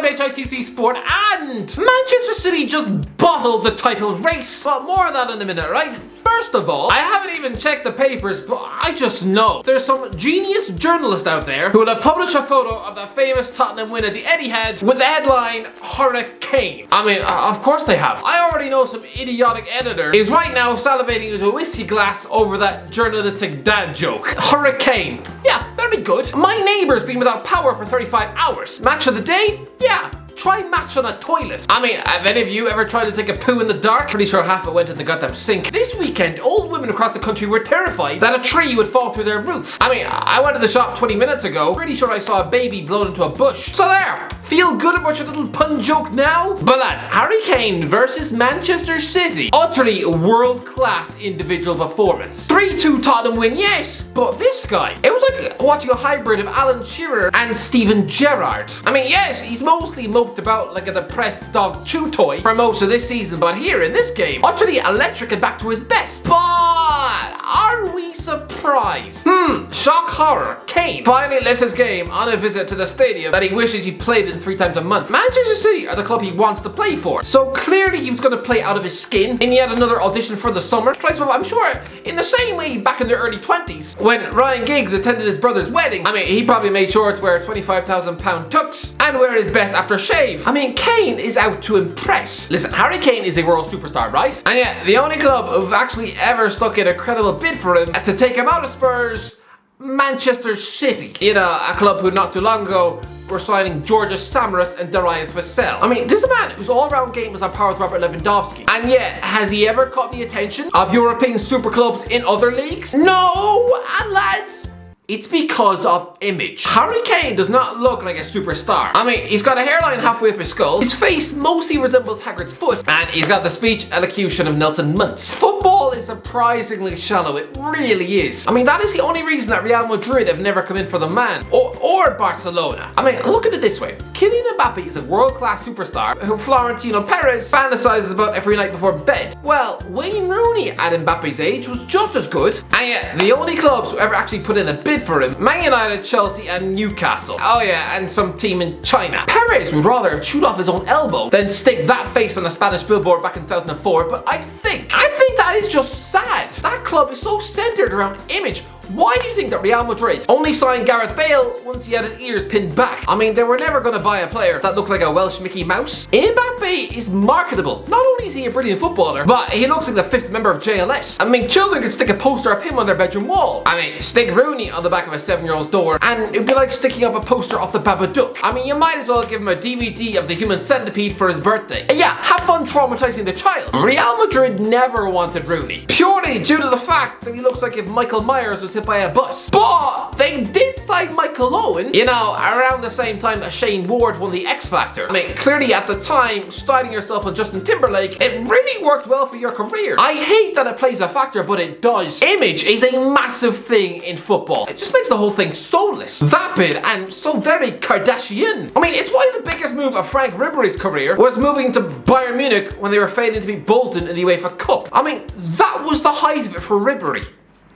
Welcome to HITC Sport, and Manchester City just bottled the title race. But more on that in a minute, right? First of all, I haven't even checked the papers, but I just know there's some genius journalist out there who will have published a photo of the famous Tottenham win at the Etihad with the headline, Harry Kane. I mean, of course they have. I already know some idiotic editor is right now salivating into a whiskey glass over that journalistic dad joke. Harry Kane. Yeah, very good. My neighbour's been without power for 35 hours. Match of the day? Yeah. Try match on a toilet. I mean, have any of you ever tried to take a poo in the dark? Pretty sure half it went in the goddamn sink. This weekend, old women across the country were terrified that a tree would fall through their roof. I mean, I went to the shop 20 minutes ago. Pretty sure I saw a baby blown into a bush. So there. Feel good about your little pun joke now? But lads, Harry Kane versus Manchester City. Utterly world-class individual performance. 3-2 Tottenham win, yes, but this guy, it was like watching a hybrid of Alan Shearer and Steven Gerrard. I mean, yes, he's mostly moped about like a depressed dog chew toy for most of this season, but here in this game, utterly electric and back to his best. But are we surprised? Shock horror. Kane finally lifts his game on a visit to the stadium that he wishes he played in 3 times a month. Manchester City are the club he wants to play for, so clearly he was going to play out of his skin in yet another audition for the summer. I'm sure in the same way back in the early 20s when Ryan Giggs attended his brother's wedding. I mean, he probably made sure to wear £25,000 tux and wear his best after shave. I mean, Kane is out to impress. Listen, Harry Kane is a world superstar, right? And yet, the only club who've actually ever stuck in a credible bid for him to take him out of Spurs, Manchester City. You know, a club who not too long ago were signing Georgios Samaras and Darius Vassell. I mean, this is a man whose all-round game was on par with Robert Lewandowski. And yet, has he ever caught the attention of European super clubs in other leagues? No, and lads, it's because of image. Harry Kane does not look like a superstar. I mean, he's got a hairline halfway up his skull, his face mostly resembles Hagrid's foot, and he's got the speech elocution of Nelson Muntz. Football is surprisingly shallow, it really is. I mean, that is the only reason that Real Madrid have never come in for the man, or Barcelona. I mean, look at it this way. Kylian Mbappe is a world-class superstar who Florentino Perez fantasizes about every night before bed. Well, Wayne Rooney at Mbappe's age was just as good, and yet the only clubs who ever actually put in a bid for him, Man United, Chelsea and Newcastle. Oh yeah, and some team in China. Perez would rather have chewed off his own elbow than stick that face on a Spanish billboard back in 2004, but I think that is just sad. That club is so centered around image. Why do you think that Real Madrid only signed Gareth Bale once he had his ears pinned back? I mean, they were never going to buy a player that looked like a Welsh Mickey Mouse. Mbappe is marketable. Not only is he a brilliant footballer, but he looks like the 5th member of JLS. I mean, children could stick a poster of him on their bedroom wall. I mean, stick Rooney on the back of a 7-year-old's door, and it'd be like sticking up a poster off the Babadook. I mean, you might as well give him a DVD of the Human Centipede for his birthday. And yeah, have fun traumatizing the child. Real Madrid never wanted Rooney, purely due to the fact that he looks like if Michael Myers was hit by a bus. But they did sign Michael Owen, you know, around the same time that Shane Ward won the X Factor. I mean, clearly at the time, styling yourself on Justin Timberlake, it really worked well for your career. I hate that it plays a factor, but it does. Image is a massive thing in football. It just makes the whole thing soulless, vapid, and so very Kardashian. I mean, it's why the biggest move of Frank Ribery's career was moving to Bayern Munich when they were failing to beat Bolton in the UEFA Cup. I mean, that was the height of it for Ribery.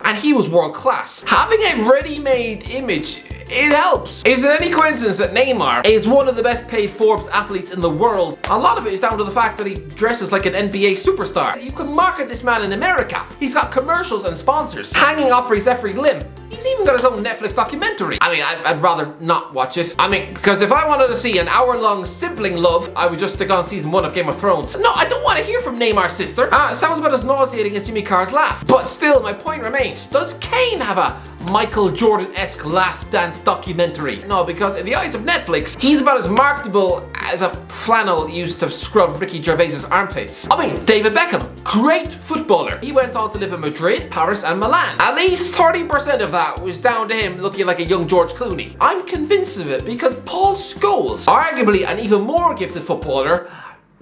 And he was world class. Having a ready-made image, it helps. Is it any coincidence that Neymar is one of the best paid Forbes athletes in the world? A lot of it is down to the fact that he dresses like an NBA superstar. You can market this man in America. He's got commercials and sponsors hanging off his every limb. He's even got his own Netflix documentary. I mean, I'd rather not watch it. I mean, because if I wanted to see an hour-long sibling love, I would just stick on season 1 of Game of Thrones. No, I don't want to hear from Neymar's sister. It sounds about as nauseating as Jimmy Carr's laugh. But still, my point remains. Does Kane have a Michael Jordan-esque Last Dance documentary? No, because in the eyes of Netflix, he's about as marketable as a flannel used to scrub Ricky Gervais's armpits. I mean, David Beckham, great footballer. He went on to live in Madrid, Paris and Milan. At least 30% of that was down to him looking like a young George Clooney. I'm convinced of it because Paul Scholes, arguably an even more gifted footballer,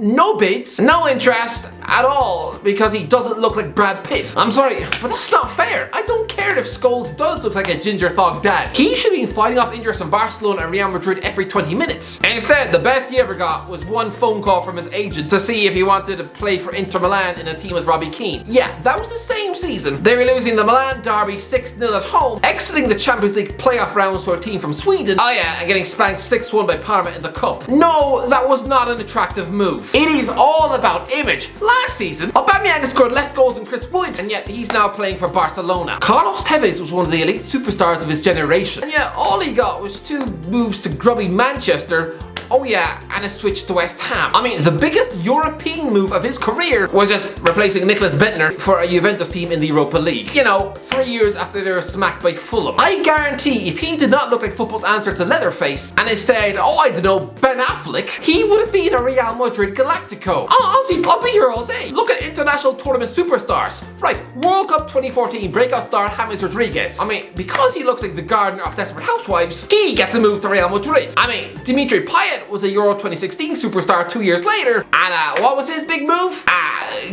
no bids, no interest at all because he doesn't look like Brad Pitt. I'm sorry, but that's not fair. I don't care if Scholes does look like a ginger thug dad. He should be fighting off injuries from Barcelona and Real Madrid every 20 minutes. Instead, the best he ever got was one phone call from his agent to see if he wanted to play for Inter Milan in a team with Robbie Keane. Yeah, that was the same season. They were losing the Milan derby 6-0 at home, exiting the Champions League playoff rounds to a team from Sweden. Oh yeah, and getting spanked 6-1 by Parma in the cup. No, that was not an attractive move. It is all about image. Last season, Aubameyang scored less goals than Chris Wood, and yet he's now playing for Barcelona. Carlos Tevez was one of the elite superstars of his generation, and yet all he got was 2 moves to grubby Manchester. Oh yeah, and a switch to West Ham. I mean, the biggest European move of his career was just replacing Nicolas Bentner for a Juventus team in the Europa League. You know, 3 years after they were smacked by Fulham. I guarantee if he did not look like football's answer to Leatherface, and instead, oh I don't know, Ben Affleck, he would have been a Real Madrid Galactico. Honestly, I'll be here all day. Look at international tournament superstars. Right, World Cup 2014 breakout star James Rodriguez. I mean, because he looks like the gardener of Desperate Housewives, he gets a move to Real Madrid. I mean, Dimitri Payet was a Euro 2016 superstar 2 years later, and what was his big move?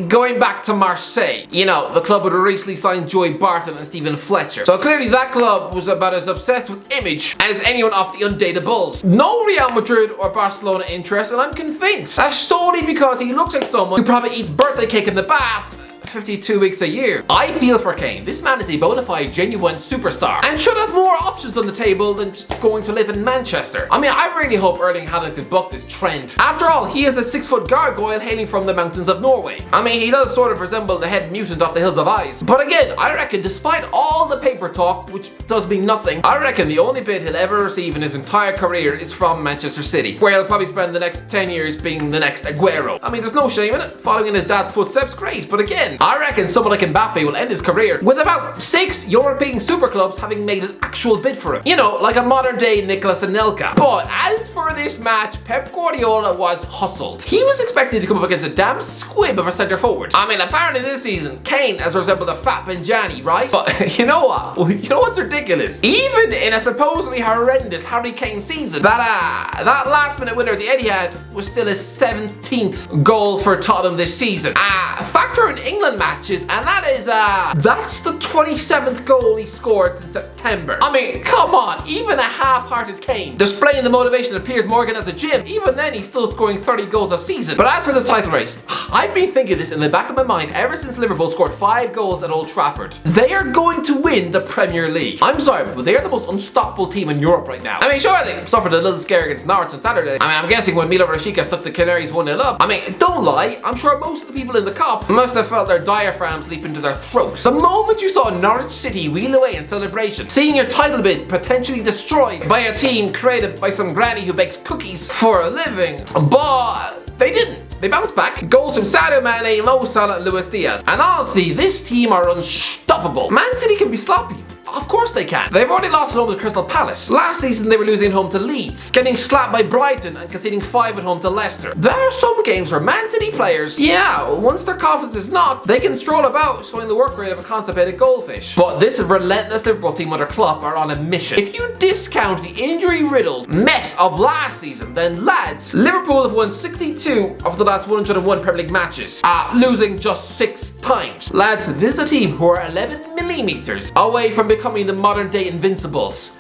Going back to Marseille. You know, the club would have recently signed Joey Barton and Stephen Fletcher. So clearly that club was about as obsessed with image as anyone off the undated Bulls. No Real Madrid or Barcelona interest, and I'm convinced that's solely because he looks like someone who probably eats birthday cake in the bath 52 weeks a year. I feel for Kane. This man is a bona fide, genuine superstar and should have more options on the table than just going to live in Manchester. I mean, I really hope Erling Haaland could buck this trend. After all, he is a 6-foot gargoyle hailing from the mountains of Norway. I mean, he does sort of resemble the head mutant off the Hills of Ice. But again, I reckon despite all the paper talk, which does mean nothing, I reckon the only bid he'll ever receive in his entire career is from Manchester City, where he'll probably spend the next 10 years being the next Aguero. I mean, there's no shame in it. Following in his dad's footsteps, great. But again, I reckon someone like Mbappe will end his career with about 6 European super clubs having made an actual bid for him. You know, like a modern day Nicolas Anelka. But as for this match, Pep Guardiola was hustled. He was expected to come up against a damn squib of a centre forward. I mean, apparently this season, Kane has resembled a fat Benjani, right? But you know what? You know what's ridiculous? Even in a supposedly horrendous Harry Kane season, that last minute winner at the Etihad was still his 17th goal for Tottenham this season. Factor in England matches, and that's the 27th goal he scored since September. I mean, come on, even a half-hearted Kane displaying the motivation of Piers Morgan at the gym, even then he's still scoring 30 goals a season. But as for the title race, I've been thinking this in the back of my mind ever since Liverpool scored 5 goals at Old Trafford. They are going to win the Premier League. I'm sorry, but they are the most unstoppable team in Europe right now. I mean, sure, they suffered a little scare against Norwich on Saturday. I mean, I'm guessing when Milo Rashica stuck the Canaries 1-0 up. I mean, don't lie, I'm sure most of the people in the Kop must have felt their diaphragms leap into their throats. The moment you saw Norwich City wheel away in celebration, seeing your title bid potentially destroyed by a team created by some granny who bakes cookies for a living, but they didn't. They bounced back. Goals from Sadio Mane, Mo Salah and Luis Diaz. And honestly, this team are unstoppable. Man City can be sloppy. Of course they can. They've already lost at home to Crystal Palace. Last season they were losing at home to Leeds, getting slapped by Brighton and conceding 5 at home to Leicester. There are some games where Man City players, yeah, once their confidence is knocked, they can stroll about showing the work rate of a constipated goldfish. But this relentless Liverpool team under Klopp are on a mission. If you discount the injury-riddled mess of last season, then lads, Liverpool have won 62 of the last 101 Premier League matches, losing just 6 times. Lads, this is a team who are 11 millimeters away from becoming the modern day Invincibles.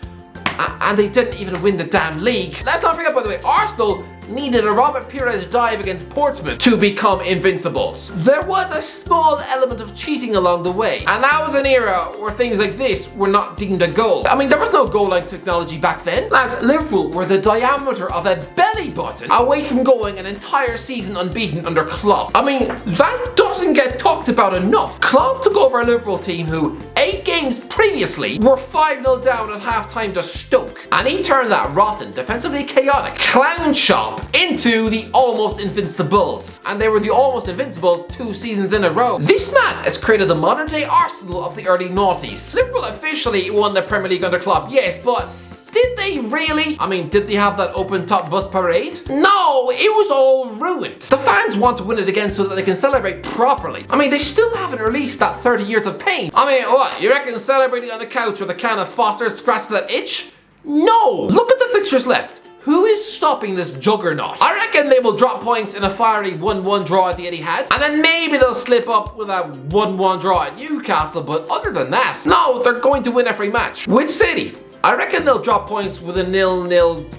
And they didn't even win the damn league. Let's not forget, by the way, Arsenal needed a Robert Pires dive against Portsmouth to become invincibles. There was a small element of cheating along the way, and that was an era where things like this were not deemed a goal. I mean, there was no goal line technology back then. Lads, Liverpool were the diameter of a belly button away from going an entire season unbeaten under Klopp. I mean, that doesn't get talked about enough. Klopp took over a Liverpool team who 8 games previously were 5-0 down at half-time to Stoke, and he turned that rotten, defensively chaotic clown shop into the almost invincibles. And they were the almost invincibles 2 seasons in a row. This man has created the modern day Arsenal of the early noughties. Liverpool officially won the Premier League under Klopp, yes, but did they really? I mean, did they have that open top bus parade? No, it was all ruined. The fans want to win it again so that they can celebrate properly. I mean, they still haven't released that 30 years of pain. I mean, what, you reckon celebrating on the couch with a can of Foster's scratched that itch? No! Look at the fixtures left. who is stopping this juggernaut? I reckon they will drop points in a fiery 1-1 draw at the Etihad, and then maybe they'll slip up with a 1-1 draw at Newcastle, but other than that, no, they're going to win every match. With City, I reckon they'll drop points with a 0-0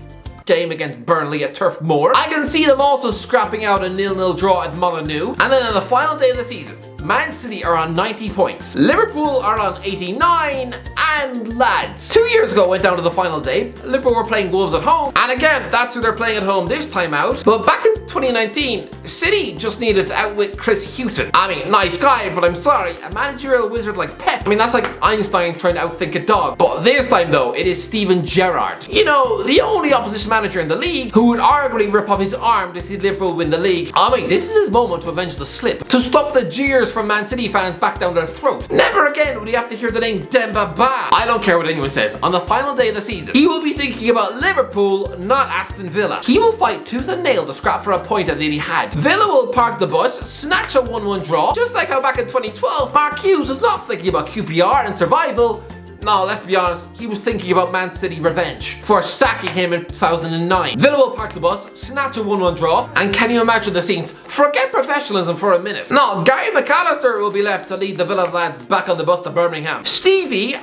game against Burnley at Turf Moor. I can see them also scrapping out a 0-0 draw at Molineux, and then on the final day of the season, Man City are on 90 points, Liverpool are on 89, and lads, 2 years ago went down to the final day. Liverpool were playing Wolves at home, and again, that's who they're playing at home this time out. But back in 2019, City just needed to outwit Chris Hughton. I mean, nice guy, but I'm sorry, a managerial wizard like Pep, I mean, that's like Einstein trying to outthink a dog. But this time though, it is Steven Gerrard. You know, the only opposition manager in the league who would arguably rip off his arm to see Liverpool win the league. I mean, this is his moment to avenge the slip, to stuff the jeers from Man City fans back down their throat. Never again would he have to hear the name Demba Ba. I don't care what anyone says. On the final day of the season, he will be thinking about Liverpool, not Aston Villa. He will fight tooth and nail to scrap for a point at the Etihad. Villa will park the bus, snatch a 1-1 draw, just like how back in 2012, Mark Hughes was not thinking about QPR and survival. No, let's be honest, he was thinking about Man City revenge for sacking him in 2009. Villa will park the bus, snatch a 1-1 draw, and can you imagine the scenes? Forget professionalism for a minute. No, Gary McAllister will be left to lead the Villa lads back on the bus to Birmingham. Stevie,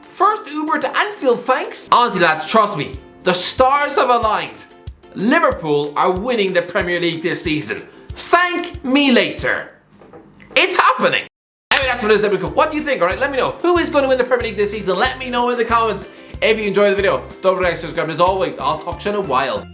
first Uber to Anfield, thanks. Honestly lads, trust me, the stars have aligned. Liverpool are winning the Premier League this season. Thank me later. It's happening. Anyway, that's what it is. What do you think? Alright, let me know. Who is going to win the Premier League this season? Let me know in the comments. If you enjoyed the video, don't forget to subscribe. As always, I'll talk to you in a while.